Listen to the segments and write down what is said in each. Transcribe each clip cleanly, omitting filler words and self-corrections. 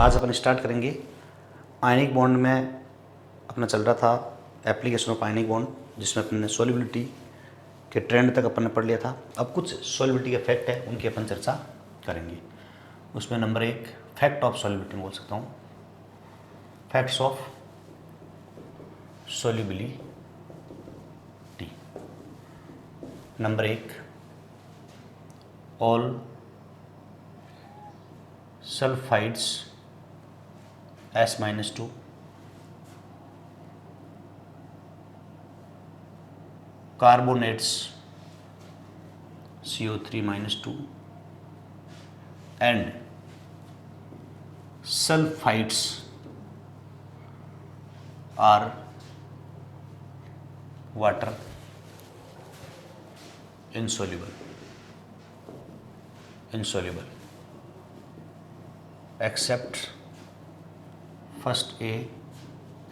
आज अपन स्टार्ट करेंगे ionic bond में। अपना चल रहा था एप्लीकेशन ऑफ आयनिक बॉन्ड, जिसमें अपन ने सॉल्युबिलिटी के ट्रेंड तक अपन ने पढ़ लिया था। अब कुछ सॉल्युबिलिटी के फैक्ट है, उनकी अपन चर्चा करेंगे। उसमें नंबर 1 फैक्ट ऑफ सॉल्युबिलिटी बोल सकता हूँ, facts of solubility. Number 1, all sulphides S-2 carbonates CO3-2 and sulfides are water insoluble except first A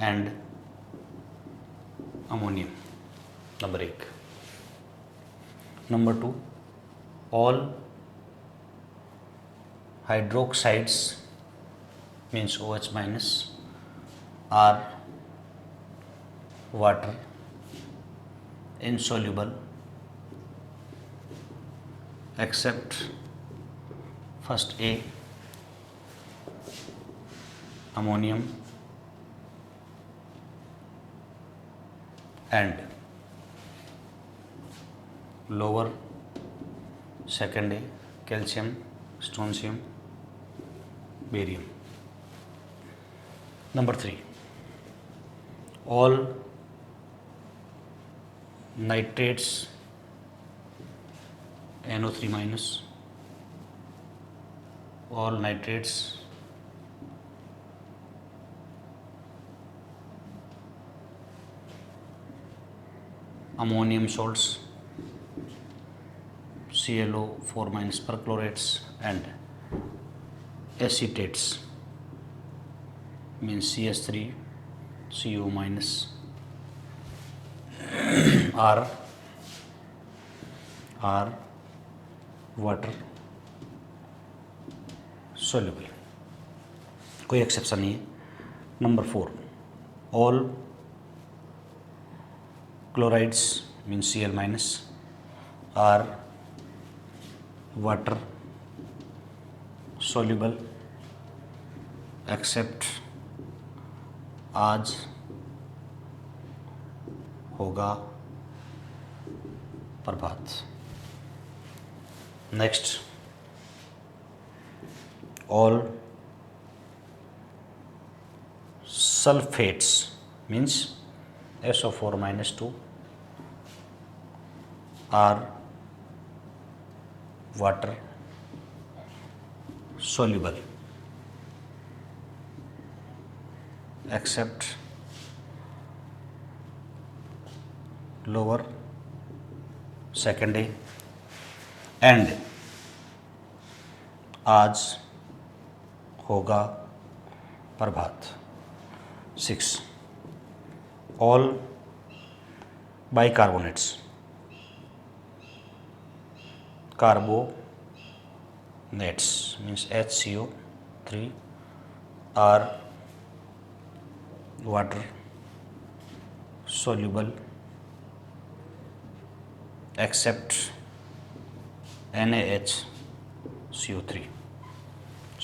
and ammonium. Number 1. Number 2, all hydroxides means OH minus are water insoluble except first A ammonium and lower second A calcium, strontium, barium. Number 3, all nitrates NO3 minus, all nitrates ammonium salts ClO4 minus perchlorates and acetates means CS3 CO minus are water soluble, कोई exception नहीं है। Number 4, all chlorides means Cl minus are water soluble except आज होगा प्रभात। Next, all sulphates means SO4-2 are water soluble except lower second A and आज होगा प्रभात। 6, all bicarbonates carbonates means HCO3 are water soluble except NaHCO3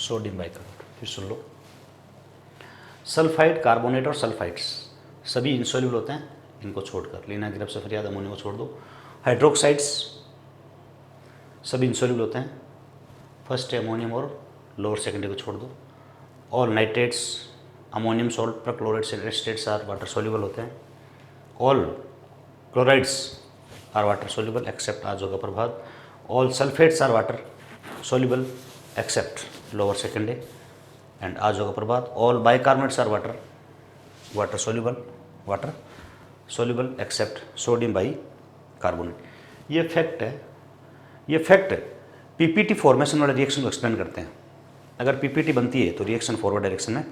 sodium bicarbonate. फिर सुन लो, sulphide, carbonate और sulphides सभी insoluble होते हैं, इनको छोड़कर। लीना गिरफ से फरियाद अमोनियम को छोड़ दो। हाइड्रोक्साइड्स सभी इंसोल्यूबल होते हैं, फर्स्ट अमोनियम और लोअर सेकेंडरी को छोड़ दो। ऑल नाइट्रेट्स अमोनियम सॉल्ट पर chlorides acetates are water soluble होते हैं। All chlorides are water soluble except आज होगा प्रभात। All sulphates are water soluble except lower second day and आज होगा प्रभात। All bicarbonates are water soluble except sodium bicarbonate. ये फैक्ट है, ये फैक्ट पीपीटी फॉर्मेशन वाले रिएक्शन को एक्सप्लेन करते हैं। अगर पीपीटी बनती है तो रिएक्शन फॉरवर्ड डायरेक्शन में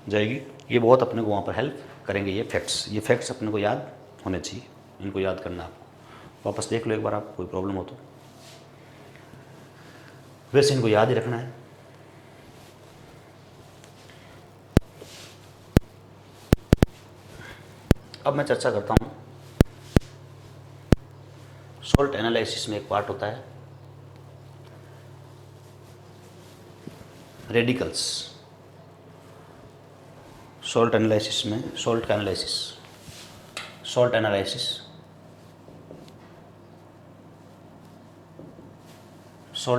जाएगी। ये बहुत अपने को वहाँ पर हेल्प करेंगे। ये फैक्ट्स अपने को याद होने चाहिए, इनको याद करना आपको। वापस देख लो एक बार, आप कोई प्रॉब्लम हो तो। वैसे इनको याद ही रखना है। अब मैं चर्चा करता हूँ सॉल्ट एनालिसिस में एक पार्ट होता है रेडिकल्स। सॉल्ट एनालिसिस में सॉल्ट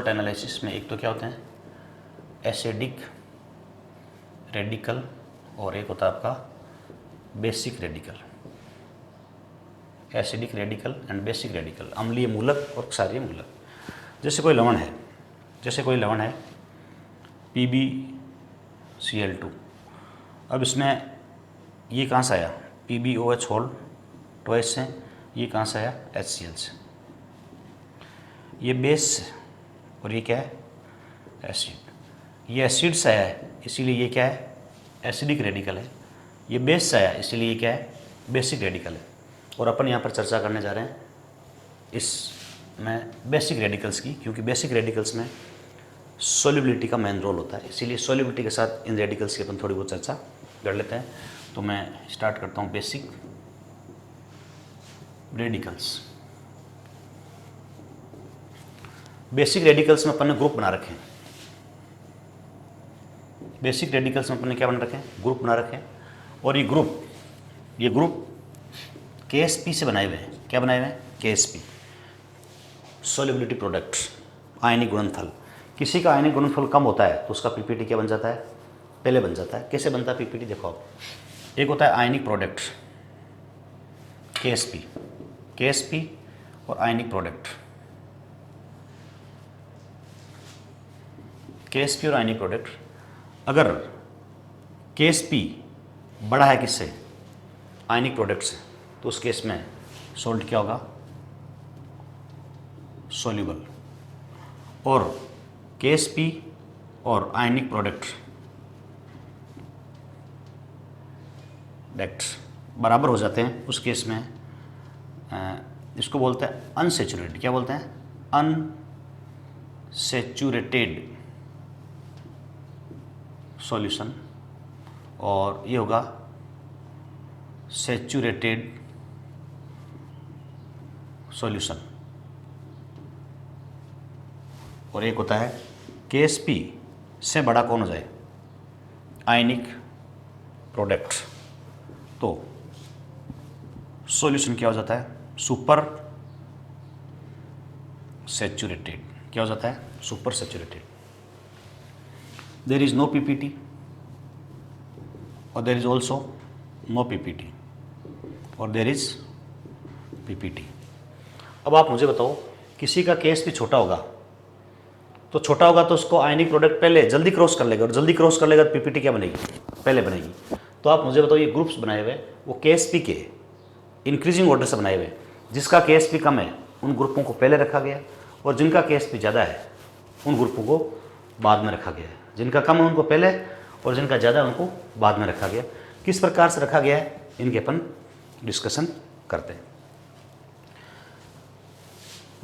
एनालिसिस में एक तो क्या होते हैं एसिडिक रेडिकल और एक होता है आपका basic radical. Acidic radical and basic radical, अम्लीय मूलक और क्षारीय मूलक। जैसे कोई लवण है PbCl2, अब इसमें ये कहाँ से आया PbOH होल ट्वाइस से, ये कहाँ से आया HCl से, ये बेस से और ये क्या है एसिड, ये एसिड से आया है इसीलिए ये क्या है एसिडिक रेडिकल है, ये बेस से आया इसीलिए ये क्या है बेसिक रेडिकल है। और अपन यहाँ पर चर्चा करने जा रहे हैं इसमें बेसिक रेडिकल्स की, क्योंकि बेसिक रेडिकल्स में सॉल्युबिलिटी का मेन रोल होता है, इसीलिए सॉल्युबिलिटी के साथ इन रेडिकल्स की अपन थोड़ी बहुत चर्चा कर लेते हैं। तो मैं स्टार्ट करता हूँ बेसिक रेडिकल्स। बेसिक रेडिकल्स में अपन ने ग्रुप बना रखे हैं, बेसिक रेडिकल्स में अपन ने क्या बना रखे हैं ग्रुप बना रखे हैं। और ये ग्रुप KSP से बनाए हुए हैं। क्या बनाए हुए हैं KSP, सॉल्युबिलिटी प्रोडक्ट, आयनिक गुणनफल। किसी का आयनिक गुणनफल कम होता है तो उसका PPT क्या बन जाता है पहले बन जाता है। कैसे बनता है PPT देखो आप, एक होता है आयनिक प्रोडक्ट KSP और आयनिक प्रोडक्ट KSP और आयनिक प्रोडक्ट। अगर KSP बड़ा है किससे आयनिक प्रोडक्ट से तो उस केस में सॉल्ट क्या होगा सॉल्यूबल। और KSP और आयनिक प्रोडक्ट बराबर हो जाते हैं उस केस में इसको बोलते हैं अनसेचुरेटेड। क्या बोलते हैं अनसेचुरेटेड सॉल्यूशन, और ये होगा सेचुरेटेड सॉल्यूशन। और एक होता है KSP से बड़ा कौन हो जाए आयनिक प्रोडक्ट, तो सॉल्यूशन क्या हो जाता है सुपर सेचुरेटेड। क्या हो जाता है super saturated. There is no PPT और there is also no PPT और देयर इज PPT। अब आप मुझे बताओ किसी का KSP छोटा होगा तो उसको आयनिक प्रोडक्ट पहले जल्दी क्रॉस कर लेगा, और जल्दी क्रॉस कर लेगा तो PPT क्या बनेगी पहले बनेगी। तो आप मुझे बताओ ये ग्रुप्स बनाए हुए वो KSP के इंक्रीजिंग ऑर्डर से बनाए हुए, जिसका KSP कम है उन ग्रुपों को पहले रखा गया और जिनका KSP ज़्यादा है उन ग्रुपों को बाद में रखा गया है। जिनका कम है उनको पहले और जिनका ज़्यादा है उनको बाद में रखा गया। किस प्रकार से रखा गया है इनके अपन डिस्कशन करते हैं।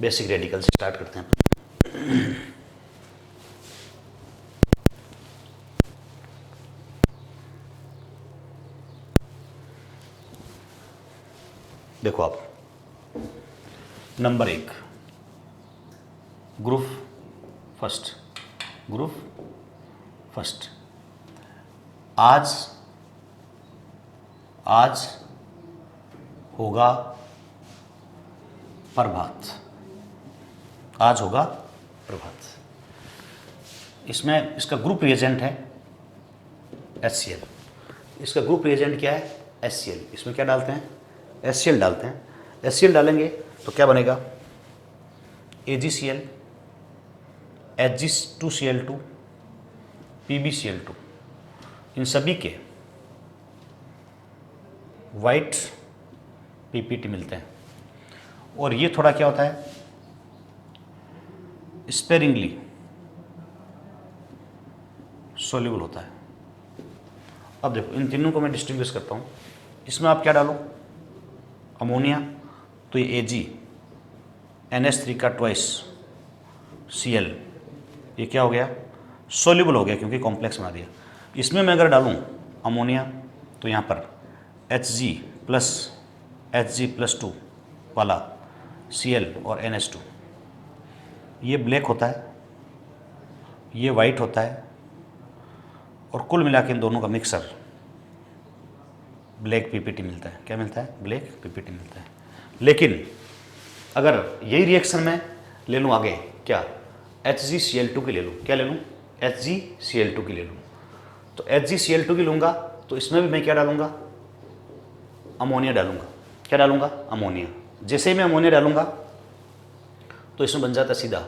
बेसिक रेडिकल से स्टार्ट करते हैं। देखो आप नंबर 1 ग्रुप फर्स्ट। आज होगा प्रभात। इसमें इसका ग्रुप रिएजेंट है HCl। इसका ग्रुप रिएजेंट क्या है HCl। इसमें क्या डालते हैं HCl डालते हैं। HCl डालेंगे तो क्या बनेगा AgCl, Hg2Cl2, PbCl2। इन सभी के वाइट PPT मिलते हैं। और ये थोड़ा क्या होता है स्पेरिंगली सॉल्युबल होता है। अब देखो इन तीनों को मैं डिस्टिंग्विश करता हूँ। इसमें आप क्या डालो अमोनिया, तो ये Ag NH3 का ट्वाइस Cl, ये क्या हो गया सॉल्युबल हो गया क्योंकि कॉम्प्लेक्स बना दिया। इसमें मैं अगर डालूँ अमोनिया तो यहाँ पर प्लस Hg+2 वाला Cl और NH2, ये ब्लैक होता है, ये वाइट होता है, और कुल मिला के इन दोनों का मिक्सर ब्लैक पीपीटी मिलता है। क्या मिलता है? ब्लैक पीपीटी मिलता है। लेकिन अगर यही रिएक्शन मैं ले लूँ आगे, क्या HgCl2 की ले लूँ, क्या ले लूँ? HgCl2 की ले लूँ, तो HgCl2 की लूँगा तो इसमें भी मैं क्या डालूँगा? अमोनिया डालूँगा। क्या डालूँगा? अमोनिया। जैसे ही मैं अमोनिया डालूँगा तो इसमें बन जाता है सीधा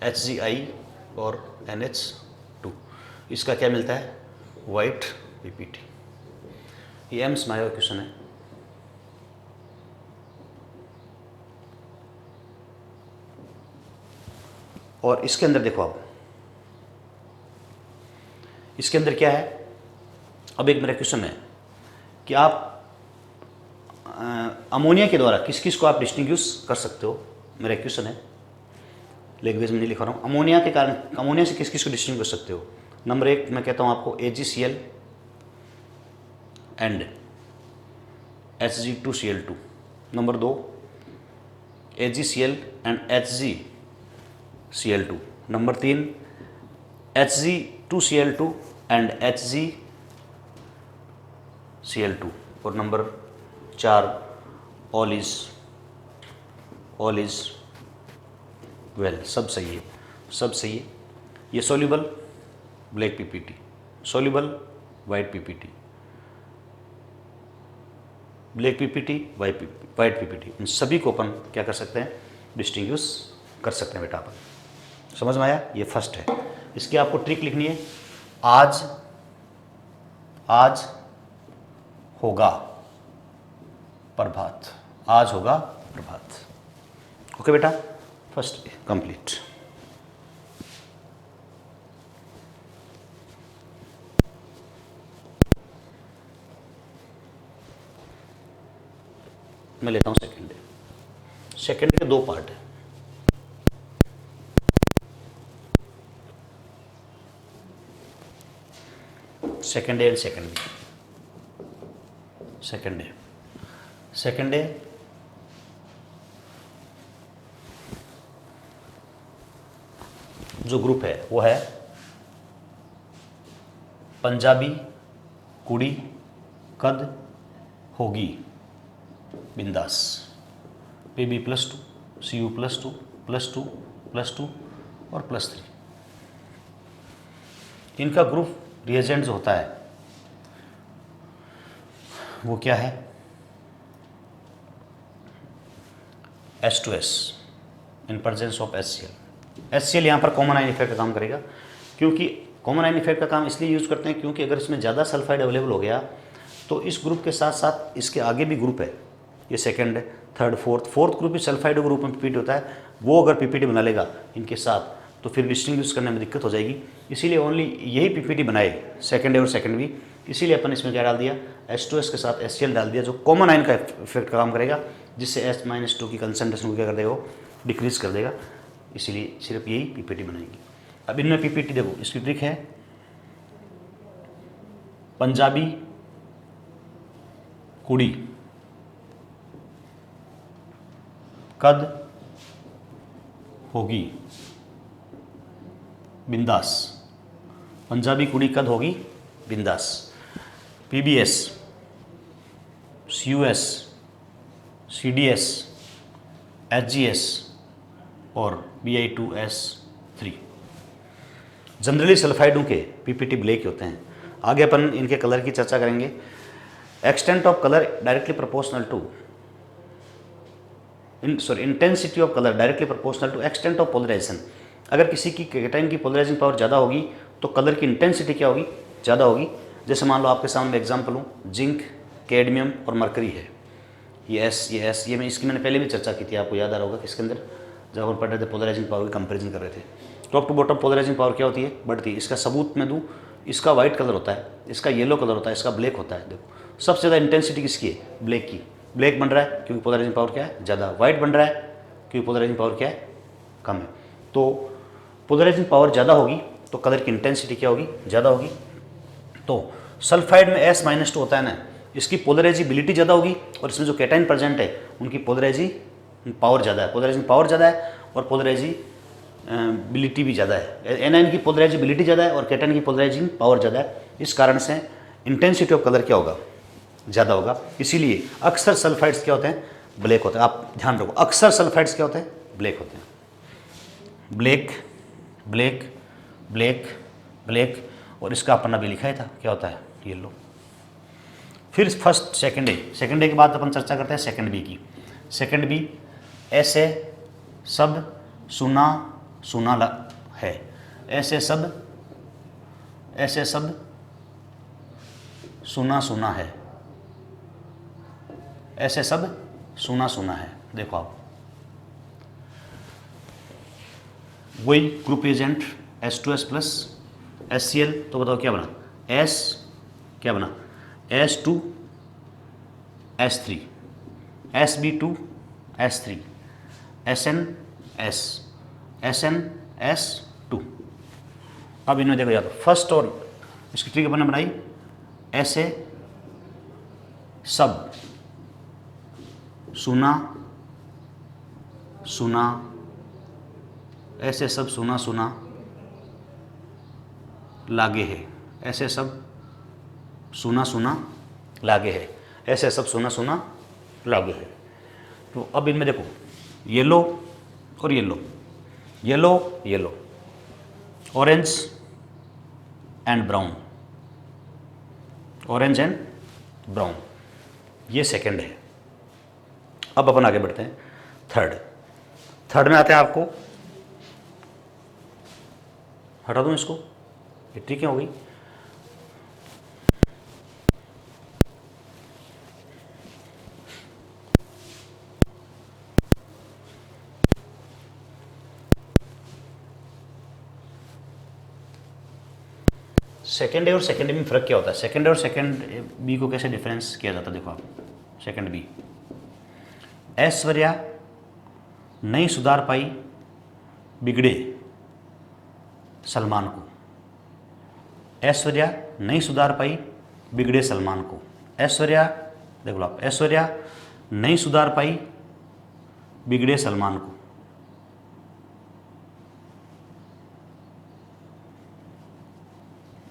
HgI और NH2। इसका क्या मिलता है? White PPT. ये एम्स में आया हुआ क्वेश्चन है। और इसके अंदर देखो आप, इसके अंदर क्या है? अब एक मेरा क्वेश्चन है कि आप अमोनिया के द्वारा किस किस को आप डिस्टिंग्विश कर सकते हो? मेरा क्वेश्चन है, लैंग्वेज में नहीं लिखा रहा हूँ। अमोनिया के कारण, अमोनिया से किस किस को डिस्टिंग्विश कर सकते हो? नंबर 1 मैं कहता हूँ आपको AgCl and Hg2Cl2। Number 2 AgCl and HgCl2। Number 3 Hg2Cl2 and HgCl2। और नंबर 4 ऑल इज वेल। सब सही है, सब सही है। ये soluble black PPT, soluble white PPT, black PPT, white PPT, इन सभी को अपन क्या कर सकते हैं? डिस्टिंग्विश कर सकते हैं बेटा अपन। समझ में आया? ये फर्स्ट है। इसकी आपको ट्रिक लिखनी है, आज होगा प्रभात, आज होगा प्रभात। ओके बेटा, फर्स्ट कंप्लीट। मैं लेता हूं सेकंड डे। सेकंड के 2 पार्ट है। Second day and second B. Second day जो ग्रुप है वो है पंजाबी कुड़ी कद होगी बिंदास, PB+2 CU+2 +2 +2 और +3। इनका ग्रुप रिएजेंट जो होता है वो क्या है? H2S in presence of HCl। HCl यहाँ पर कॉमन आयन इफेक्ट का काम करेगा, क्योंकि कॉमन आयन इफेक्ट का काम इसलिए यूज़ करते हैं क्योंकि अगर इसमें ज़्यादा सल्फाइड अवेलेबल हो गया तो इस ग्रुप के साथ साथ इसके आगे भी ग्रुप है, ये सेकंड, थर्ड, फोर्थ ग्रुप भी सल्फाइड ग्रुप में पीपीटी होता है, वो अगर पीपीटी बना लेगा इनके साथ तो फिर डिस्टिंग्विश करने में दिक्कत हो जाएगी। इसीलिए ओनली यही पीपीटी बनाए, सेकंड और सेकंड भी। इसीलिए अपन इसमें क्या डाल दिया? H2S के साथ HCl डाल दिया, जो कॉमन आयन का इफेक्ट का काम करेगा, जिससे H-2 की कंसंट्रेशन को क्या कर देगा? वो डिक्रीज कर देगा। इसीलिए सिर्फ यही पीपीटी बनाएंगे। अब इनमें पीपीटी देखो, इसकी ट्रिक है पंजाबी कुड़ी कद होगी बिंदास, पंजाबी कुड़ी कद होगी बिंदास। PBS CUS CDS HGS और Bi2S3 जनरली सल्फाइडों के पीपीटी ब्लैक होते हैं। आगे अपन इनके कलर की चर्चा करेंगे। Extent of colour directly proportional to intensity of colour directly proportional to extent of polarisation. अगर किसी की कैटायन की पोलराइजिंग पावर ज़्यादा होगी तो कलर की इंटेंसिटी क्या होगी? ज़्यादा होगी। जैसे मान लो आपके सामने एग्जाम्पल हूँ, जिंक, कैडमियम और मरकरी है, ये एस, ये मैंने पहले भी चर्चा की थी, आपको याद आ रहा होगा किसके अंदर, जब हम पढ़ रहे थे पोलराइजिंग पावर की कंपेरिजन कर रहे थे। Top to bottom polarising power क्या होती है? बढ़ती है। इसका सबूत मैं दूँ, इसका वाइट कलर होता है, इसका येलो कलर होता है, इसका ब्लैक होता है। देखो सबसे ज़्यादा इंटेंसिटी किसकी है? ब्लैक की। ब्लैक बन रहा है क्योंकि पोलराइजिंग पावर क्या है? ज़्यादा। वाइट बन रहा है क्योंकि पोलराइजिंग पावर क्या है? कम है। तो पोलराइजिंग पावर ज़्यादा होगी तो कलर की इंटेंसिटी क्या होगी? ज़्यादा होगी। तो सल्फाइड में S-2 होता है ना, इसकी पोलराइजिबिलिटी ज़्यादा होगी और इसमें जो कैटाइन प्रेजेंट है उनकी पोलराइजी पावर ज़्यादा है, पोलराइजिंग पावर ज़्यादा है और पोलराइजिबिलिटी भी ज़्यादा है। एनाइन की पोलराइजिबिलिटी ज़्यादा है और कैटाइन की पोलराइजिंग पावर ज़्यादा है। इस कारण से इंटेंसिटी ऑफ कलर क्या होगा, ज़्यादा होगा। इसीलिए अक्सर सल्फाइड्स क्या होते हैं, ब्लैक होते हैं। आप ध्यान रखो, अक्सर सल्फाइड्स क्या होते हैं, ब्लैक होते हैं। ब्लैक ब्लैक ब्लैक ब्लैक, और इसका अपन अभी लिखा ही था क्या होता है, येलो। फिर फर्स्ट सेकंड ए के बाद अपन चर्चा करते हैं सेकंड बी की। सेकंड बी, ऐसे सब सुना सुना है, ऐसे सब सुना सुना है, ऐसे सब सुना सुना है। देखो आप वही group agent H2S plus HCl, तो बताओ क्या बना, क्या बना H2S3, Sb2S3, SNS2। अब इन्हें देखो यार, फर्स्ट और इसकी ट्रिक अपन ने बनाई, ऐसे सब सुना सुना, ऐसे सब सुना सुना लागे है, ऐसे सब सुना सुना लागे है, ऐसे सब सुना सुना लागे है। तो अब इनमें देखो येलो और yellow, yellow yellow, orange and brown, orange and brown, ये सेकंड है। अब अपन आगे बढ़ते हैं थर्ड में आते हैं। आपको हटा दूं इसको, ये ठीक है, हो गई। सेकेंड ए और सेकेंड बी में फ़र्क क्या होता है, सेकेंड ए और सेकेंड बी को कैसे डिफरेंस किया जाता है, देखो आप। सेकेंड बी, ऐश्वर्या नहीं सुधार पाई बिगड़े सलमान को, ऐश्वर्या नहीं सुधार पाई बिगड़े सलमान को, ऐश्वर्या, देखो आप, ऐश्वर्या नहीं सुधार पाई बिगड़े सलमान को,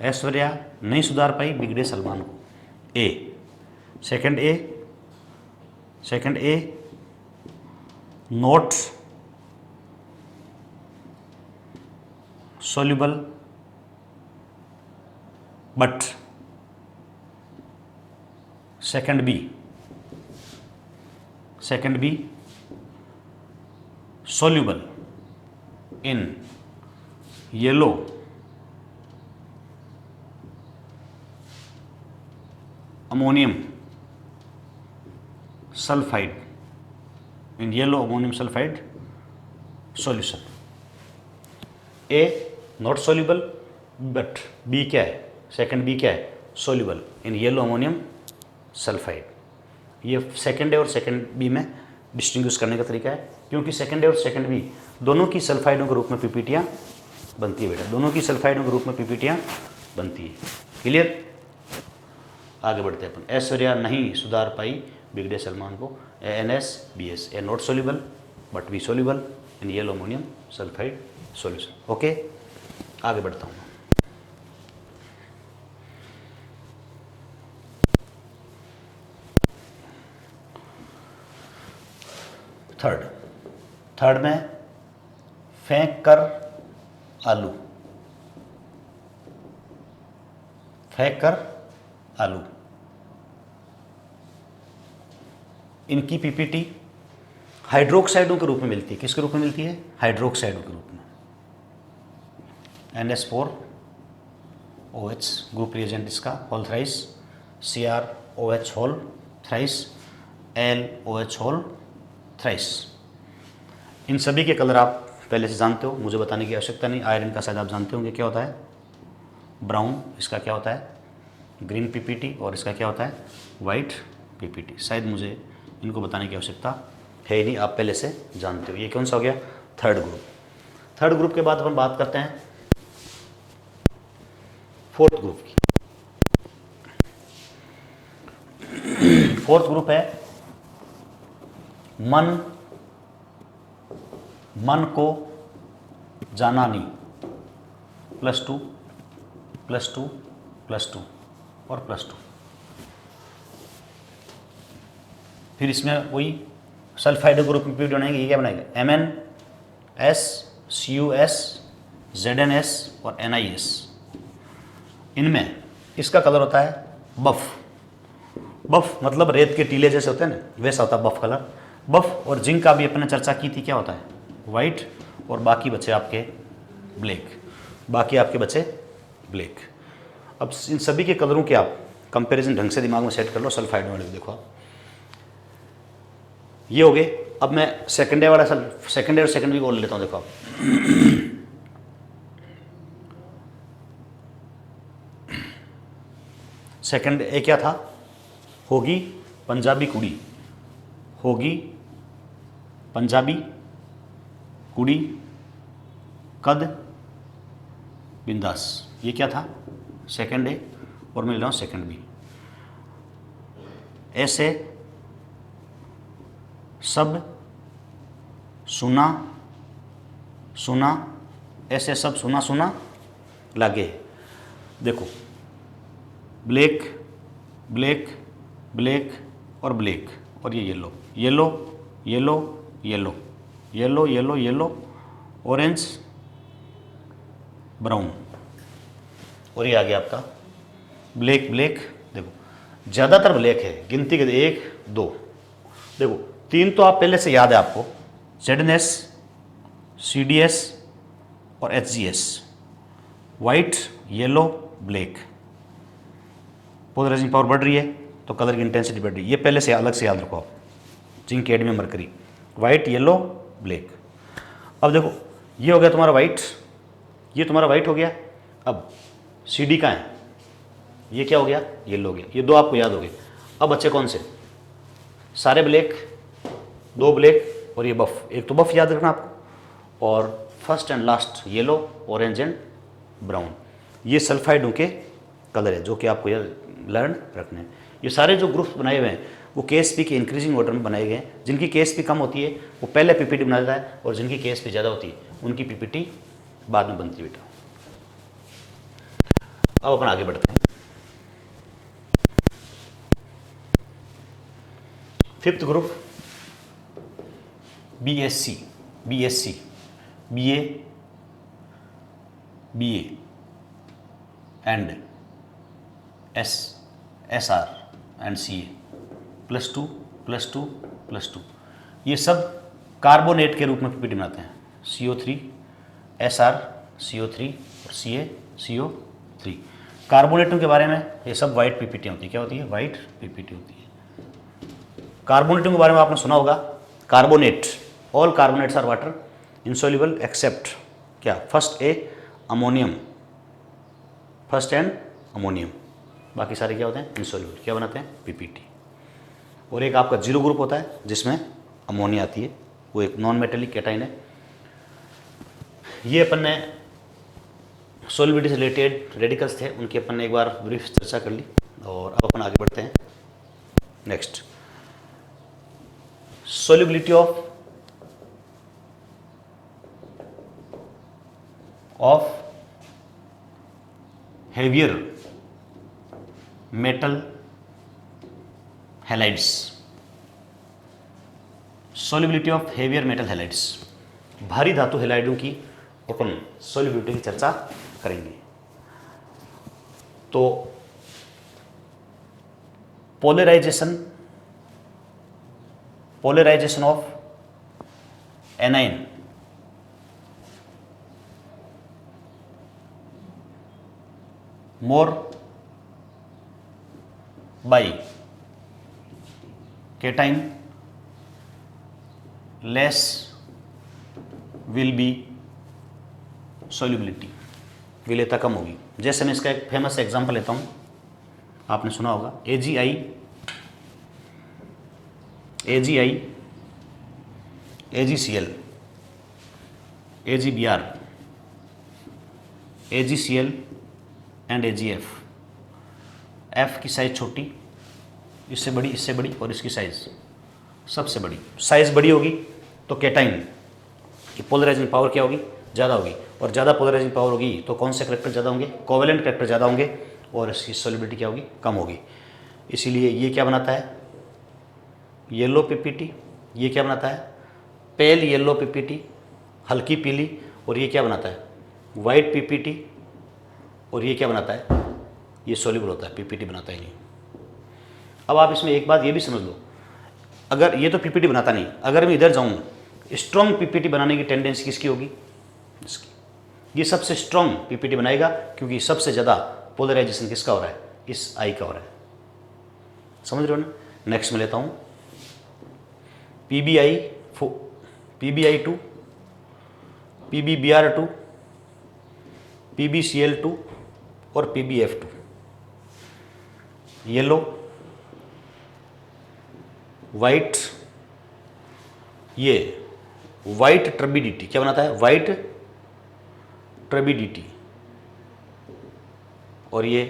ऐश्वर्या नहीं सुधार पाई बिगड़े सलमान को। Second A not soluble but second B soluble in yellow ammonium sulfide, in yellow ammonium sulfide solution। A not soluble but B क्या है, सेकंड बी क्या है, soluble in yellow ammonium sulphide. ये सेकंड ए और second B में distinguish करने का तरीका है, क्योंकि सेकंड ए और सेकंड बी दोनों की सल्फाइडों के रूप में पीपीटियाँ बनती है बेटा, दोनों की सल्फाइडों के रूप में पीपीटियाँ बनती है। क्लियर, आगे बढ़ते हैं अपन। ऐश्वर्या नहीं सुधार पाई बिगड़े सलमान को, NaBS, a not soluble but be soluble in yellow ammonium sulphide solution. Okay, आगे बढ़ता हूँ। थर्ड में फेंक कर आलू, फेंक कर आलू, इनकी पीपीटी हाइड्रोक्साइडों के रूप में मिलती है। किसके रूप में मिलती है, हाइड्रोक्साइडों के रूप में। NS4OH ग्रुप रिएजेंट इसका whole thrice, CrOH whole thrice, LOH whole thrice. इन सभी के कलर आप पहले से जानते हो, मुझे बताने की आवश्यकता नहीं। आयरन का शायद आप जानते होंगे क्या होता है, ब्राउन, इसका क्या होता है, ग्रीन पीपीटी, और इसका क्या होता है, वाइट पीपीटी। शायद मुझे इनको बताने की आवश्यकता है ही नहीं, आप पहले से जानते हो। ये कौन सा हो गया, थर्ड ग्रुप। थर्ड ग्रुप के बाद अपन बात करते हैं फोर्थ ग्रुप की। फोर्थ ग्रुप है मन, मन को जानानी, +2 +2 +2 और +2। फिर इसमें वही सल्फाइड ग्रुप में पीपीटी बनाएंगे। ये क्या बनाएगा, MnS, CuS, ZnS और NiS। इनमें इसका कलर होता है बफ। बफ मतलब रेत के टीले जैसे होते हैं ना, वैसा होता है बफ कलर। बफ और जिंक का भी अपने चर्चा की थी, क्या होता है वाइट, और बाकी बचे आपके ब्लैक, बाकी आपके बचे ब्लैक। अब इन सभी के कलरों के आप कंपैरिजन ढंग से दिमाग में सेट कर लो। सल्फाइड वाले देखो आप, ये हो गए। अब मैं सेकेंड वाला सेकेंड और सेकेंड भी बोल लेता हूँ। देखो आप सेकंड ए क्या था, होगी पंजाबी कुड़ी, होगी पंजाबी कुड़ी कद बिंदास। ये क्या था, सेकंड ए, और मैं ले रहा हूँ सेकंड बी। ऐसे सब सुना सुना, ऐसे सब सुना सुना लगे। देखो ब्लैक ब्लैक ब्लैक और ब्लैक, और ये yellow yellow yellow yellow yellow yellow yellow, orange brown, और ये आ गया आपका ब्लैक ब्लैक। देखो ज़्यादातर ब्लैक है, गिनती के 1 2, देखो 3 तो आप पहले से याद है आपको, ZnS, CdS और HgS, white yellow black. Polarising power बढ़ रही है तो कलर की इंटेंसिटी बढ़ रही है, ये पहले से अलग से याद रखो आप। Zinc, cadmium, mercury, white yellow black. अब देखो ये हो गया तुम्हारा वाइट, ये तुम्हारा वाइट हो गया। अब CD का है, ये क्या हो गया, येलो हो गया। ये 2 आपको याद हो गए। अब बच्चे कौन से, सारे ब्लैक, 2 ब्लैक और ये बफ। एक तो बफ याद रखना आपको, और first and last yellow, orange and brown. ये सल्फाइडों के कलर है जो कि आपको लर्न रखने हैं। ये सारे जो ग्रुप्स बनाए हुए हैं वो KSP के इंक्रीजिंग ऑर्डर में बनाए गए हैं। जिनकी KSP कम होती है वो पहले PPT बना देता है, और जिनकी KSP ज़्यादा होती है उनकी PPT बाद में बनती है बेटा। अब अपन आगे बढ़ते हैं। Fifth group BSc, BSc, BA, BA and SR and CA, +2 +2 +2। ये सब कार्बोनेट के रूप में PPT बनाते हैं। CO3, SR, CO3 और CA, CO3। कार्बोनेटों के बारे में ये सब वाइट PPT होती है। क्या होती है, वाइट PPT होती है। कार्बोनेटों के बारे में आपने सुना होगा, carbonate, all carbonates are water insoluble except क्या, first A ammonium, first and ammonium, बाकी सारे क्या होते हैं, इंसॉल्युबल। क्या बनाते हैं, PPT। और एक आपका 0 ग्रुप होता है जिसमें अमोनिया आती है, वो एक नॉन मेटेलिक कैटाइन है। ये अपन ने सॉल्युबिलिटी से रिलेटेड रेडिकल्स थे, उनकी अपन ने एक बार ब्रीफ चर्चा कर ली। और अब अपन आगे बढ़ते हैं। Next, solubility of heavier metal halides, solubility of heavier metal halides, भारी धातु हैलाइडों की अपन सॉल्युबिलिटी की चर्चा करेंगे। तो polarisation of anion more by cation less will be solubility, विलेयता कम होगी। जैसे मैं इसका एक फेमस एग्जांपल लेता हूँ, आपने सुना होगा AgI, AgCl, AgBr, AgCl and AgF। F की साइज छोटी, इससे बड़ी और इसकी साइज़ सबसे बड़ी। साइज़ बड़ी होगी तो कैटाइन की पोलराइजिंग पावर क्या होगी, ज़्यादा होगी, और ज़्यादा पोलराइजिंग पावर होगी तो कौन से करेक्टर ज़्यादा होंगे, कोवेलेंट करेक्टर ज़्यादा होंगे, और इसकी सॉल्युबिलिटी क्या होगी, कम होगी। इसीलिए ये क्या बनाता है, येलो पीपीटी, ये क्या बनाता है, पेल येलो पीपीटी, हल्की पीली, और ये क्या बनाता है, वाइट पीपीटी, और ये क्या बनाता है, ये सॉल्युबल होता है, पीपीटी बनाता ही नहीं। अब आप इसमें एक बात ये भी समझ लो, अगर ये तो पीपीटी बनाता नहीं, अगर मैं इधर जाऊँ, स्ट्रॉन्ग पीपीटी बनाने की टेंडेंसी किसकी होगी, इसकी। ये सबसे स्ट्रॉन्ग पीपीटी बनाएगा क्योंकि सबसे ज़्यादा पोलराइजेशन किसका हो रहा है, इस आई का हो रहा है। समझ रहे हो ना। नेक्स्ट में लेता हूँ PBI2, PBBr2, PBCl2 और PBF2। येलो, वाइट, ये वाइट टर्बिडिटी क्या बनाता है, वाइट टर्बिडिटी, और ये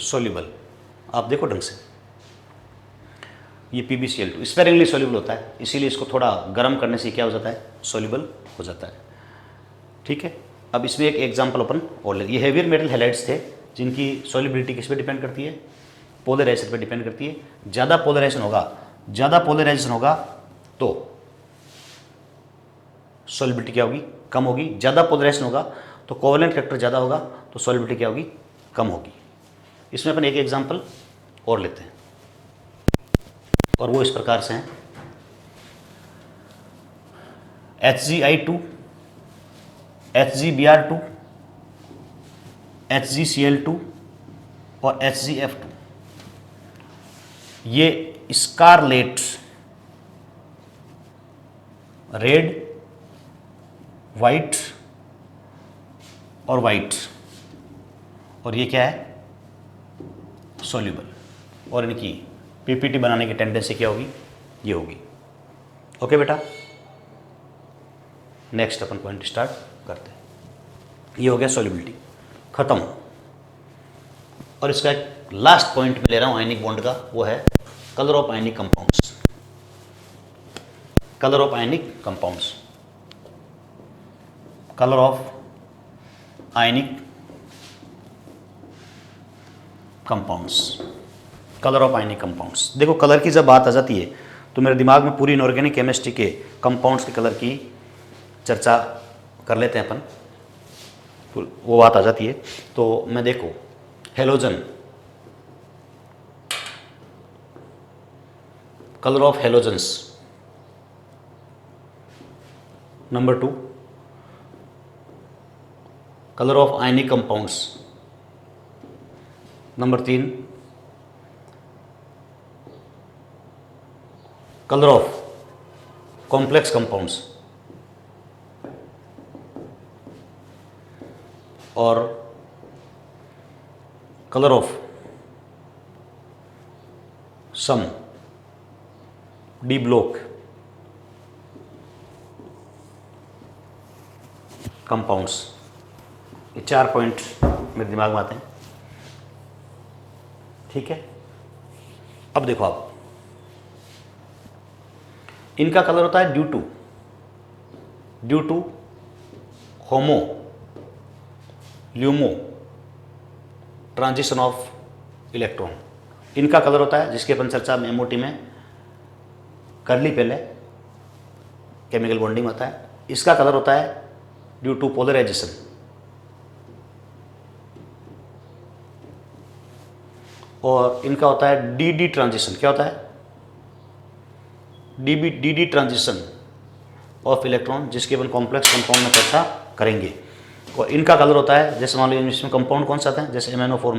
सॉल्युबल। आप देखो ढंग से, ये PBCl2 स्पेरिंगली सॉल्युबल होता है, इसीलिए इसको थोड़ा गर्म करने से क्या हो जाता है, सॉल्युबल हो जाता है। ठीक है। अब इसमें एक एग्जांपल अपन और ले, ये हेवियर मेटल हैलाइड्स थे जिनकी सॉल्युबिलिटी किस पे डिपेंड करती है, पोलराइजेशन पे डिपेंड करती है। ज़्यादा पोलराइजेशन होगा तो सॉल्युबिलिटी क्या होगी, कम होगी। ज़्यादा पोलराइजेशन होगा तो कोवेलेंट करेक्टर ज़्यादा होगा तो सॉल्युबिलिटी क्या होगी, कम होगी। इसमें अपन एक एग्जांपल और लेते हैं, और वो इस प्रकार से हैं, HgI2, HgBr2, HgCl2 और HgF2। ये स्कारलेट, रेड, वाइट और वाइट, और ये क्या है, सॉल्युबल, और इनकी पीपीटी बनाने की टेंडेंसी क्या होगी, ये होगी। ओके बेटा, नेक्स्ट अपन पॉइंट स्टार्ट करते हैं। ये हो गया सॉल्युबिलिटी, खत्म। और इसका एक लास्ट पॉइंट में ले रहा हूं आयनिक बॉन्ड का, वो है colour of ionic compounds. Colour of ionic compounds, colour of ionic compounds, colour of ionic compounds. देखो कलर की जब बात आ जाती है तो मेरे दिमाग में पूरी इनऑर्गेनिक केमिस्ट्री के कंपाउंड्स के कलर की चर्चा कर लेते हैं अपन, वो बात आ जाती है। तो मैं देखो, halogen, colour of halogens, number 2 colour of ionic compounds, number 3 colour of complex compounds, और colour of some D block compounds. ये 4 पॉइंट मेरे दिमाग में आते हैं। ठीक है। अब देखो आप, इनका कलर होता है due to HOMO LUMO transition of electron. इनका कलर होता है, जिसके अपन चर्चा में MOT में कर ली पहले, केमिकल बॉन्डिंग होता है। इसका कलर होता है ड्यू टू पोलराइजेशन, और इनका होता है DD ट्रांजिशन। क्या होता है, DD ट्रांजिशन ऑफ इलेक्ट्रॉन, जिसके अपन कॉम्प्लेक्स कंपाउंड में चर्चा करेंगे। और इनका कलर होता है, जैसे मान लो इसमें कंपाउंड कौन सा आता है, जैसे MnO4-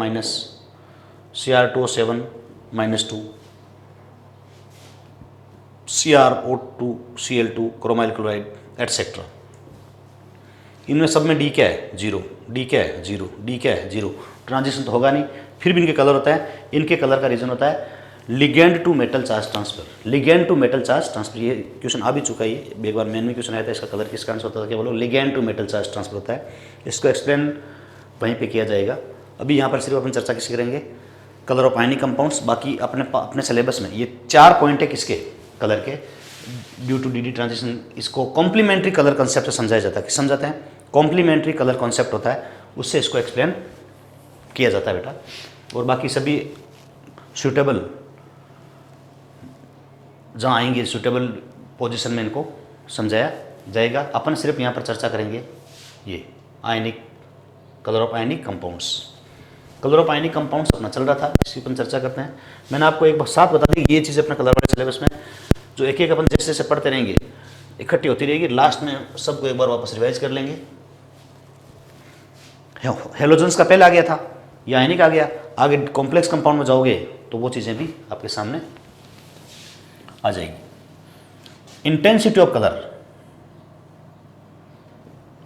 Cr2O7- 2 CrO2 Cl2 chromyl chloride etcetera. इनमें सब में D क्या है, 0, D क्या है, 0, D क्या है, 0। ट्रांजिशन तो होगा नहीं, फिर भी इनके कलर होता है। इनके कलर का रीजन होता है ligand to metal charge transfer. Ligand to metal charge transfer, ये क्वेश्चन आ भी चुका है। ये एक बार मेन में क्वेश्चन आया था, इसका कलर किस कारण से होता था, क्या बोलो, ligand to metal charge transfer होता है। इसको एक्सप्लेन वहीं पे किया जाएगा। अभी यहाँ पर सिर्फ अपन चर्चा किसकी करेंगे, कलर ऑफ आयनिक कंपाउंड्स। बाकी अपने सिलेबस में ये 4 पॉइंट है किसके, कलर के, ड्यू टू डी ट्रांजिशन। इसको कॉम्प्लीमेंट्री कलर कॉन्सेप्ट से समझाया जाता है। किस समझाते हैं, कॉम्प्लीमेंट्री कलर कॉन्सेप्ट होता है, उससे इसको एक्सप्लेन किया जाता है बेटा। और बाकी सभी सूटेबल जहाँ आएंगे, सूटेबल पोजीशन में इनको समझाया जाएगा। अपन सिर्फ यहाँ पर चर्चा करेंगे ये ionic, colour of ionic compounds. Colour of ionic compounds अपना चल रहा था, इसकी अपन चर्चा करते हैं। मैंने आपको एक साथ बता दी, ये चीज़ अपना कलर वाले सिलेबस में जो एक एक अपन जैसे जैसे पढ़ते रहेंगे इकट्ठी होती रहेगी, लास्ट में सबको एक बार वापस रिवाइज कर लेंगे। हेलोजन्स का पहले आ गया था, ये आयनिक आ गया, आगे कॉम्प्लेक्स कंपाउंड में जाओगे तो वो चीज़ें भी आपके सामने आ जाएगी। Intensity of colour,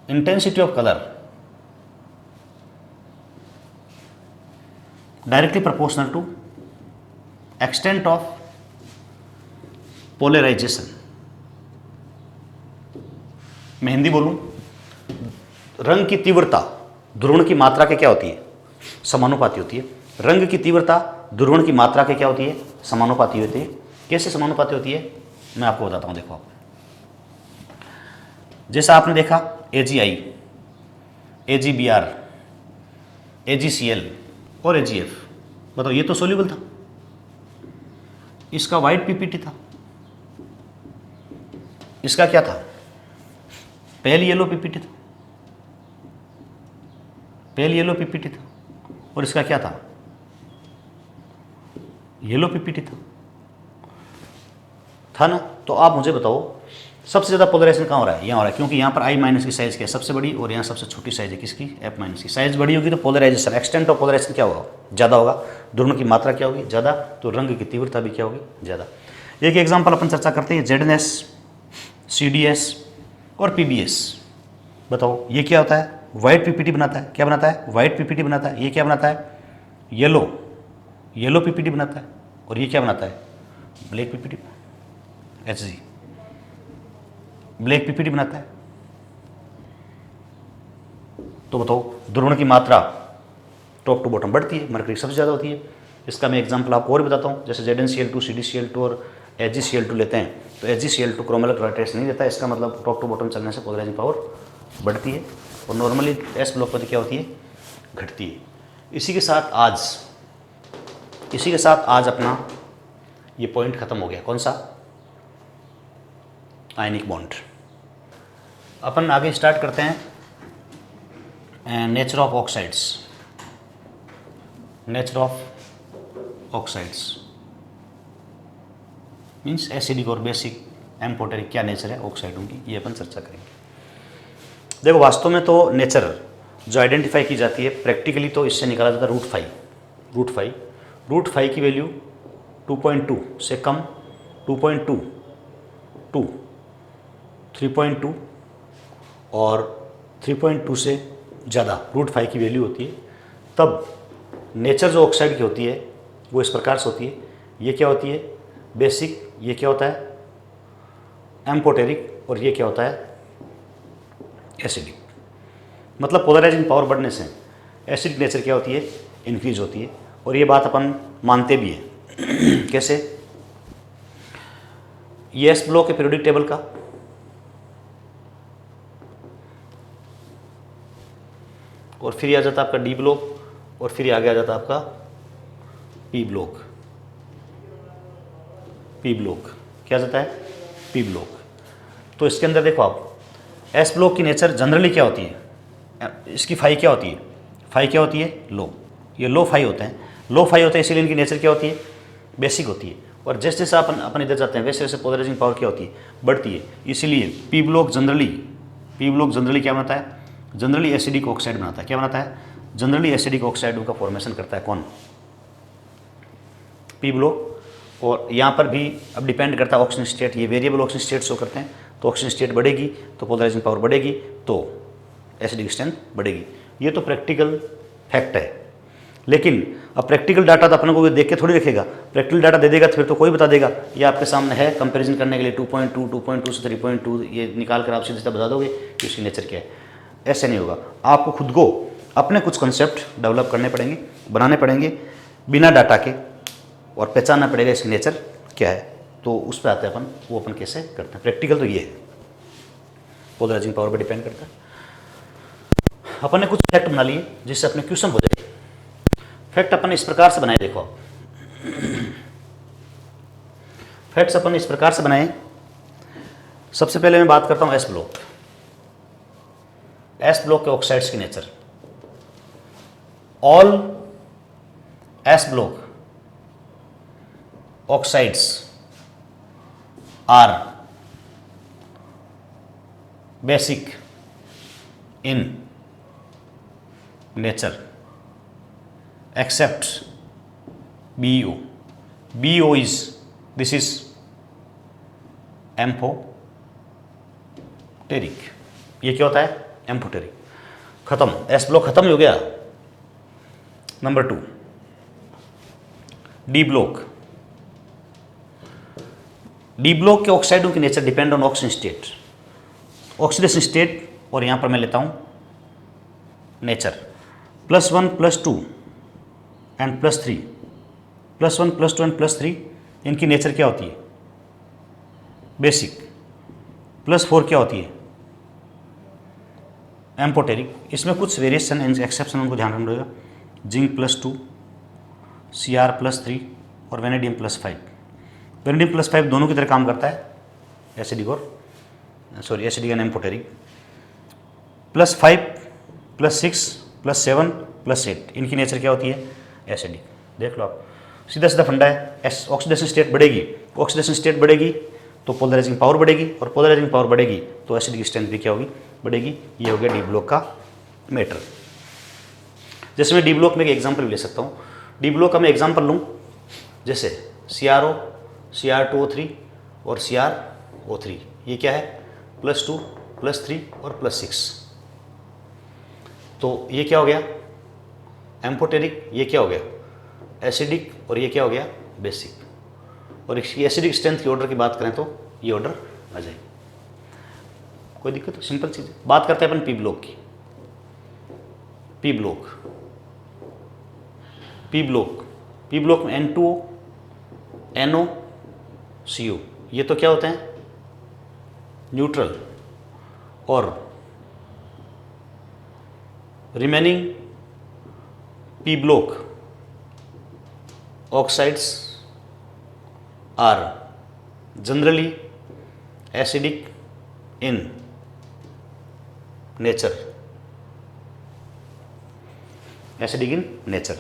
intensity of colour directly proportional to extent of polarisation. मैं हिंदी बोलूं, रंग की तीव्रता ध्रुवण की मात्रा के क्या होती है, समानुपाती होती है। रंग की तीव्रता ध्रुवण की मात्रा के क्या होती है, समानुपाती होती है। कैसे समानुपाती होती है मैं आपको बताता हूं। देखो, जैसा आपने देखा AgI, AgBr, AgCl और AgF, बताओ ये तो सोल्यूबल था, इसका वाइट पीपीटी था, इसका क्या था, पहले येलो पीपीटी था, पहले येलो पीपीटी था, और इसका क्या था, येलो पीपीटी था ना। तो आप मुझे बताओ सबसे ज़्यादा पोलराइजेशन कहाँ हो रहा है, यहाँ हो रहा है, क्योंकि यहाँ पर I माइनस की साइज़ क्या है, सबसे बड़ी, और यहाँ सबसे छोटी साइज़ है किसकी, F माइनस की। साइज़ बड़ी होगी तो पोलराइजेशन, एक्सटेंट ऑफ पोलराइजेशन क्या होगा, ज़्यादा होगा। ध्रुवण की मात्रा क्या होगी, ज़्यादा, तो रंग की तीव्रता भी क्या होगी, ज़्यादा। एक एग्जाम्पल अपन चर्चा करते हैं, ZnS, CdS और PbS। बताओ ये क्या होता है, वाइट पीपीटी बनाता है, क्या बनाता है, वाइट पीपीटी बनाता है। ये क्या बनाता है, येलो पीपीटी बनाता है, और ये क्या बनाता है, black PPT, HG black PPT बनाता है। तो बताओ ध्रुवण की मात्रा टॉप टू बॉटम बढ़ती है, मरकरी सबसे ज़्यादा होती है। इसका मैं एग्जांपल आपको और भी बताता हूँ, जैसे ZnCl2, CdCl2 और AgCl2 लेते हैं तो AgCl2 क्रोमेटिक रोटेशन नहीं देता, इसका मतलब टॉप टू बॉटम चलने से पोलराइजिंग पावर बढ़ती है, और नॉर्मली S ब्लॉक पर क्या होती है, घटती है। इसी के साथ आज अपना ये पॉइंट खत्म हो गया। कौन सा, आयनिक बॉन्ड। अपन आगे स्टार्ट करते हैं nature of oxides. Nature of oxides means acidic और बेसिक, एम्फोटेरिक, क्या नेचर है ऑक्साइडों की, ये अपन चर्चा करेंगे। देखो वास्तव में तो नेचर जो आइडेंटिफाई की जाती है प्रैक्टिकली, तो इससे निकाला जाता है रूट फाइव की वैल्यू 2.2 से कम, 2.2, 2, 3.2 और 3.2 से ज़्यादा √5 की वैल्यू होती है। तब नेचर जो ऑक्साइड की होती है वो इस प्रकार से होती है। ये क्या होती है, बेसिक, ये क्या होता है, एम्फोटेरिक, और ये क्या होता है, एसिडिक। मतलब पोलराइजिंग पावर बढ़ने से एसिडिक नेचर क्या होती है, इंक्रीज होती है। और ये बात अपन मानते भी हैं। कैसे, ये एस ब्लॉक है पीरियोडिक टेबल का, और फिर ये आ जाता है आपका डी ब्लॉक, और फिर आगे आ जाता है आपका पी ब्लॉक। क्या जाता है, पी ब्लॉक। तो इसके अंदर देखो आप, एस ब्लॉक की नेचर जनरली क्या होती है, इसकी फाई क्या होती है, लो, ये लो फाई होते हैं, इसीलिए इनकी नेचर क्या होती है, बेसिक होती है। और जैसे जैसे अपन इधर जाते हैं वैसे वैसे पोलराइजिंग पावर क्या होती है, बढ़ती है। इसीलिए पी ब्लॉक जनरली क्या बनाता है, जनरली एसिडिक ऑक्साइड बनाता है। क्या बनाता है, जनरली एसिडिक ऑक्साइड का फॉर्मेशन करता है। कौन, पी ब्लॉक। और यहाँ पर भी अब डिपेंड करता है ऑक्सीजन स्टेट, ये वेरिएबल ऑक्सीजन स्टेट शो करते हैं। तो ऑक्सीजन स्टेट बढ़ेगी तो पोलराइजिंग पावर बढ़ेगी, तो एसिडिक स्ट्रेंथ बढ़ेगी। ये तो प्रैक्टिकल फैक्ट है। लेकिन अब प्रैक्टिकल डाटा तो अपने को देख के थोड़ी रखेगा, प्रैक्टिकल डाटा दे देगा फिर तो कोई बता देगा। ये आपके सामने है, कंपैरिजन करने के लिए 2.2, 2.2 से 3.2 ये निकाल कर आप सीधे बता दोगे कि उसकी नेचर क्या है। ऐसे नहीं होगा, आपको खुद को अपने कुछ कॉन्सेप्ट डेवलप करने पड़ेंगे, बनाने पड़ेंगे। बिना डाटा के, और पहचानना पड़ेगा इसकी नेचर क्या है। तो उस पर आते हैं अपन, वो अपन कैसे करते हैं। प्रैक्टिकल तो ये है, पोलराइजिंग पावर पर डिपेंड करता है। अपन ने कुछ फैक्ट बना लिए जिससे अपने क्वेश्चन हो जाए। फैक्ट अपन इस प्रकार से बनाए, देखो आप, फैक्ट्स अपन इस प्रकार से बनाए। सबसे पहले मैं बात करता हूं एस ब्लॉक। एस ब्लॉक के ऑक्साइड्स की nature, all S block oxides are basic in nature except BeO. BeO is, this is amphoteric. ये क्या होता है? एम्फोटेरिक। खत्म, एस ब्लॉक खत्म हो गया। Number 2 D block. D block के ऑक्साइडों की nature depend on oxygen state, oxidation state, और यहां पर मैं लेता हूं नेचर +1 +2 एंड +3, +1 +2 एंड +3, इनकी नेचर क्या होती है? बेसिक। +4 क्या होती है? एम्फोटेरिक। इसमें कुछ वेरिएशन एंड एक्सेप्शन उनको ध्यान रखना होगा। जिंक +2, Cr +3 और वेनेडियम +5। वेनेडियम +5 दोनों की तरह काम करता है, एसिडिक एंड एम्फोटेरिक। +5 +6 +7 +8, इनकी नेचर क्या होती है? एसिडिक। देख लो आप, सीधा सीधा फंडा है। ऑक्सीडेशन स्टेट बढ़ेगी, ऑक्सीडेशन स्टेट बढ़ेगी तो पोलराइजिंग पावर बढ़ेगी, और पोलराइजिंग पावर बढ़ेगी तो एसिडिक स्ट्रेंथ भी क्या होगी? बढ़ेगी। ये हो गया डी ब्लॉक का मैटर। जैसे मैं डी ब्लॉक में एक एग्जांपल ले सकता हूँ। डी ब्लॉक का मैं एग्जांपल लूँ, जैसे CrO, Cr2O3 और CrO3, ये क्या है? +2 +3 और +6। तो ये क्या हो गया? एम्फोटेरिक। ये क्या हो गया? एसिडिक। और ये क्या हो गया? बेसिक। और इसकी एसिडिक स्ट्रेंथ की ऑर्डर की बात करें तो ये ऑर्डर आ जाएगी। कोई दिक्कत? सिंपल चीज़ है। बात करते हैं अपन पी ब्लॉक की। P block, P block, P block में N2O, NO, CO, ये तो क्या होते हैं? न्यूट्रल। और remaining P block oxides are generally acidic in nature, acidic in nature।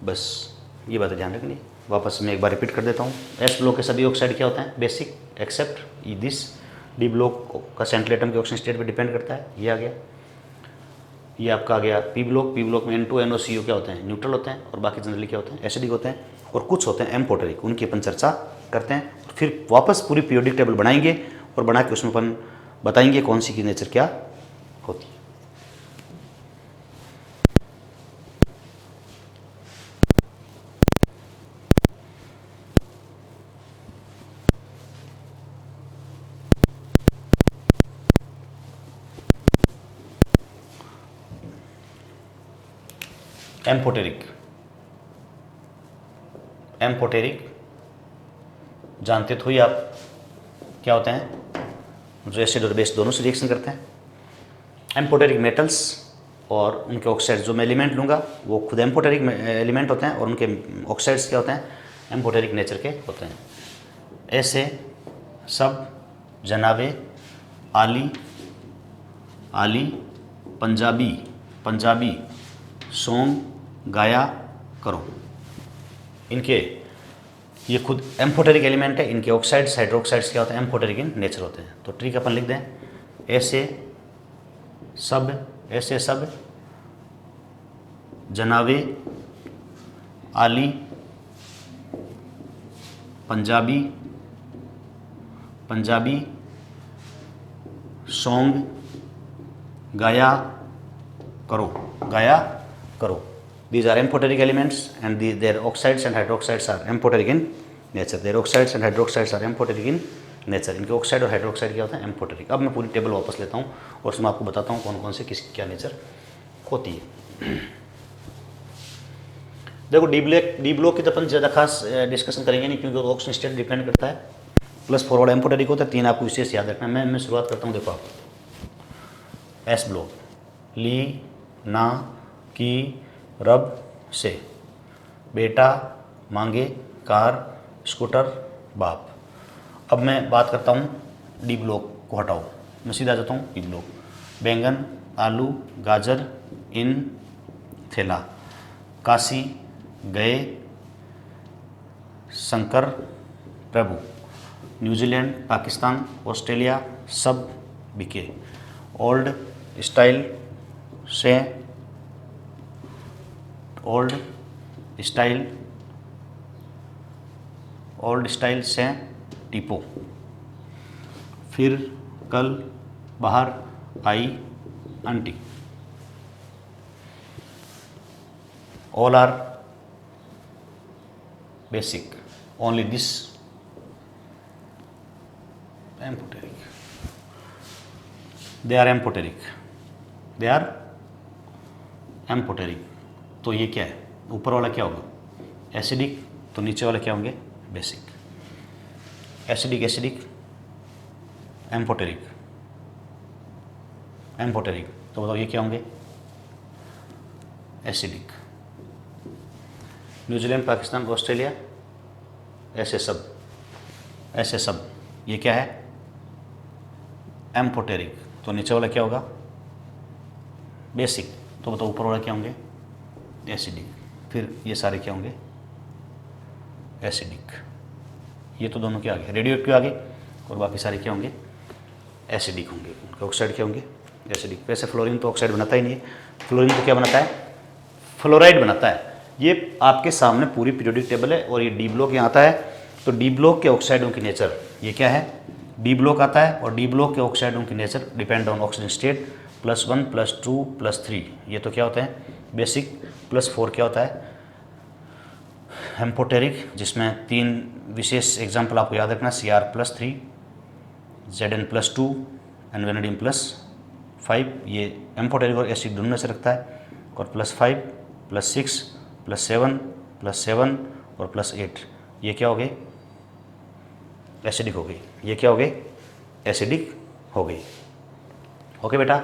बस ये बातें ध्यान रखनी। वापस मैं एक बार रिपीट कर देता हूँ। एस ब्लॉक के सभी ऑक्साइड क्या होते हैं? Basic, except this. D block का सेंट्रल एटम के ऑक्सीजन स्टेट पर डिपेंड करता है। ये आ गया। ये आपका आ गया पी ब्लॉक। पी ब्लॉक में N2, NO, CO क्या होते हैं? न्यूट्रल होते हैं, और बाकी जनरली क्या होते हैं? एसिडिक होते हैं, और कुछ होते हैं एम्फोटेरिक, उनकी अपन चर्चा करते हैं। और फिर वापस पूरी पीरियोडिक टेबल बनाएंगे, और बना के उसमें अपन बताएंगे कौन सी की नेचर क्या होती है। एम्फोटेरिक, एम्फोटेरिक जानते तो ही आप, क्या होते हैं? जो एसिड और बेस दोनों से रिएक्शन करते हैं। एम्फोटेरिक मेटल्स और उनके ऑक्साइड, जो मैं एलिमेंट लूँगा वो खुद एम्फोटेरिक एलिमेंट होते हैं, और उनके ऑक्साइड्स क्या होते हैं? एम्फोटेरिक नेचर के होते हैं। ऐसे सब जनाबे, आली, आली, पंजाबी, पंजाबी, सॉन्ग गाया करो, इनके ये खुद एम्फोटेरिक एलिमेंट है। इनके ऑक्साइड्स, हाइड्रोक्साइड्स क्या होते हैं? एम्फोटेरिक इन नेचर होते हैं। तो ट्रिक अपन लिख दें, ऐसे सब जनाबे, आली, पंजाबी, पंजाबी, सॉन्ग गाया करो, गाया करो। These are amphoteric elements, and their oxides and hydroxides are amphoteric in nature. Their oxides and hydroxides are amphoteric in nature. इनके ऑक्साइड और हाइड्रोक्साइड क्या होता है? एम्फोटेरिक। अब मैं पूरी टेबल वापस लेता हूँ और उसमें आपको बताता हूँ कौन कौन से किस क्या नेचर होती है। देखो डी ब्लॉक की तो अपन ज़्यादा खास डिस्कशन करेंगे नहीं, क्योंकि ऑक्सीजन स्टेट डिपेंड करता है, प्लस फॉरवर्ड एम्फोटेरिक होता है। 3 आपको विशेष याद रखना है। मैं शुरुआत करता हूँ। देखो आप एस ब्लॉक, ली, ना, की, रब, से, बेटा, मांगे, कार, स्कूटर, बाप। अब मैं बात करता हूँ डी ब्लॉक को हटाओ, मैं सीधा जाता हूँ डी ब्लॉक। बैंगन, आलू, गाजर, इन, थैला, काशी, गए, शंकर, प्रभु, न्यूजीलैंड, पाकिस्तान, ऑस्ट्रेलिया, सब, बिके। ओल्ड स्टाइल से, ओल्ड स्टाइल से, टीपो। फिर कल बाहर आई aunty. All are basic, only this amphoteric, they are amphoteric. तो ये क्या है, ऊपर वाला क्या होगा एसिडिक, तो नीचे वाले क्या होंगे बेसिक। एसिडिक, एम्फोटेरिक, तो बताओ ये क्या होंगे एसिडिक। न्यूजीलैंड, पाकिस्तान, ऑस्ट्रेलिया, ऐसे सब ये क्या है एम्फोटेरिक, तो नीचे वाला क्या होगा बेसिक, तो बताओ ऊपर वाला क्या होंगे एसिडिक। फिर ये सारे क्या होंगे एसिडिक। ये तो दोनों के आगे रेडियो एक्टिव आगे, और बाकी सारे क्या होंगे एसिडिक होंगे। उनके ऑक्साइड क्या होंगे एसिडिक। वैसे फ्लोरीन तो ऑक्साइड बनाता ही नहीं है, फ्लोरीन तो क्या बनाता है फ्लोराइड बनाता है। ये आपके सामने पूरी पीरियोडिक टेबल है, और ये डी ब्लॉक यहाँ आता है। तो डी ब्लॉक के ऑक्साइडों की नेचर ये क्या है डी ब्लॉक आता है, और डी ब्लॉक के ऑक्साइडों की nature depend on oxygen state +1 +2 +3। ये तो क्या होता है बेसिक, +4 क्या होता है एम्फोटेरिक, जिसमें 3 विशेष एग्जाम्पल आपको याद रखना, Cr+3, Zn+2, एनवेनेडियम +5। ये एम्फोटेरिक और एसिड दोनों में से रखता है। और +5 +6 +7 +7 और +8 ये क्या हो गए एसिडिक हो गई। ये क्या हो गए एसिडिक हो गई। ओके बेटा,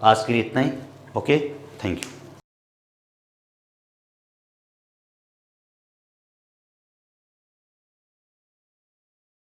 आज के लिए इतना ही। Okay, thank you.